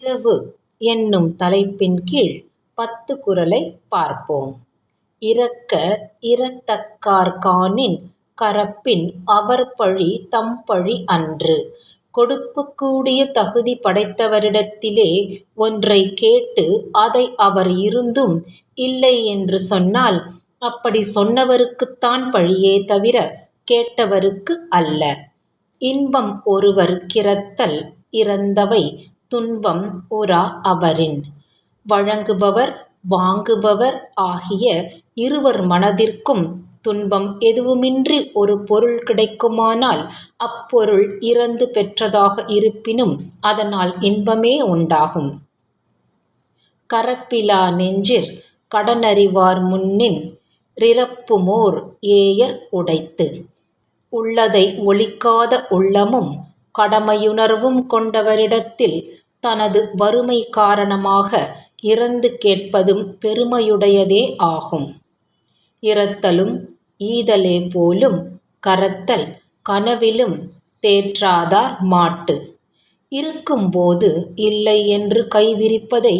இரவு என்னும் தலைப்பின் கீழ் 10 குறளை பார்ப்போம். இரக்க இரத்தக்கார் காணின் கரப்பின் அவர்பழி தம்பழி அன்று. கொடுக்கக்கூடிய தகுதி படைத்தவரிடத்திலே ஒன்றைக் கேட்டு அதை அவர் இருந்தும் இல்லை என்று சொன்னால் அப்படி சொன்னவருக்குத்தான் பழியே தவிர கேட்டவருக்கு அல்ல. இன்பம் ஒருவர் கிரத்தல் இறந்தவை துன்பம் உறா அவரின். வழங்குபவர் வாங்குபவர் ஆகிய இருவர் மனதிற்கும் துன்பம் எதுவுமின்றி ஒரு பொருள் கிடைக்குமானால் அப்பொருள் இறந்து பெற்றதாக இருப்பினும் அதனால் இன்பமே உண்டாகும். கரப்பிலா நெஞ்சிற் கடனறிவார் முன்னின் றிரப்புமோர் ஏயர் உடைத்து. உள்ளதை ஒளிக்காத உள்ளமும் கடமையுணர்வும் கொண்டவரிடத்தில் தனது வறுமை காரணமாக இரந்து கேட்பதும் பெருமையுடையதே ஆகும். இரத்தலும் ஈதலே போலும் கரத்தல் கனவிலும் தேற்றாதார் மாட்டு. இருக்கும்போது இல்லை என்று கைவிரிப்பதை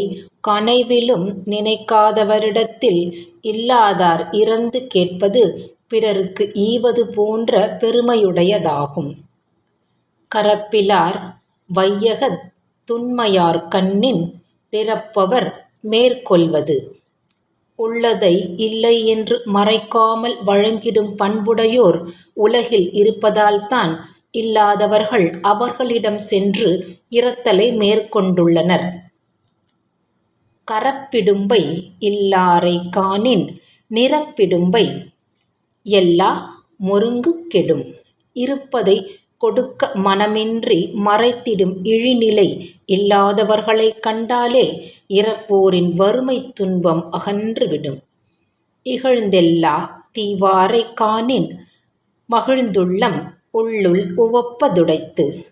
கனவிலும் நினைக்காதவரிடத்தில் இல்லாதார் இரந்து கேட்பது பிறருக்கு ஈவது போன்ற பெருமையுடையதாகும். கரப்பிலார் வையகத் துன்மையார் கண்ணின் றிரப்பவர் மேற்கொள்வது. உள்ளதை இல்லை என்று மறைக்காமல் வழங்கிடும் பண்புடையோர் உலகில் இருப்பதால்தான் இல்லாதவர்கள் அவர்களிடம் சென்று இரத்தலை மேற்கொண்டுள்ளனர். கரப்பிடும்பை இல்லாரைக் காணின் நிரப்பிடும்பை எல்லா மொருங்கு கெடும். இருப்பதை கொடுக்க மனமின்றி மறைத்திடும் இழிநிலை இல்லாதவர்களைக் கண்டாலே இரப்போரின் வறுமைத் துன்பம் அகன்றுவிடும். இகழ்ந்தெல்லா தீவாரைக் காணின் மகிழ்ந்துள்ளம் உள்ளுள் உவப்பதுடைத்து.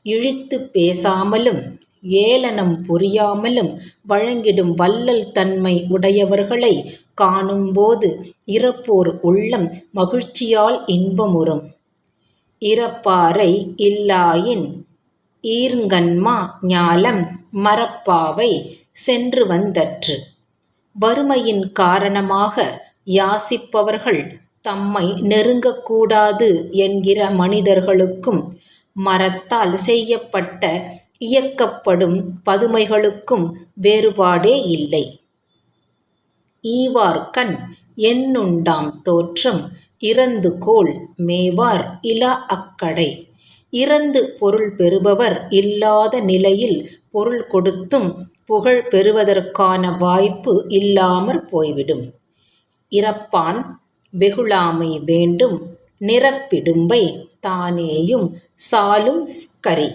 இழித்துப் பேசாமலும் ஏளனம் புரியாமலும் வழங்கிடும் வள்ளல் தன்மை உடையவர்களை காணும்போது இரப்போர் உள்ளம் மகிழ்ச்சியால் இன்பமுறும். இரப்பாரை இல்லாயின் ஈர்ங்கண்மா ஞாலம் மரப்பாவை சென்று வந்தற்று. வறுமையின் காரணமாக யாசிப்பவர்கள் தம்மை நெருங்கக்கூடாது என்கிற மனிதர்களுக்கும் மரத்தால் செய்யப்பட்ட இயக்கப்படும் பதுமைகளுக்கும் வேறுபாடே இல்லை. ஈவார்கண் என்னுண்டாம் தோற்றம் இரந்துகோள் மேவார் இலா அக்கடை. இரந்து பொருள் பெறுபவர் இல்லாத நிலையில் பொருள் கொடுத்தும் புகழ் பெறுவதற்கான வாய்ப்பு இல்லாமற் போய்விடும். இரப்பான் வெகுளாமை வேண்டும் நிரப்பிடும்பை தானேயும் சாலும் கரி.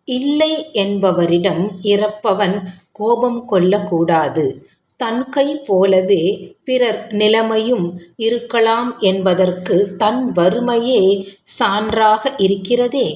இல்லை என்பவரிடம் இரப்பவன் கோபம் கொள்ளக்கூடாது. தன் கை போலவே பிறர் நிலைமையும் இருக்கலாம் என்பதற்கு தன் வறுமையே சான்றாக இருக்கிறதே.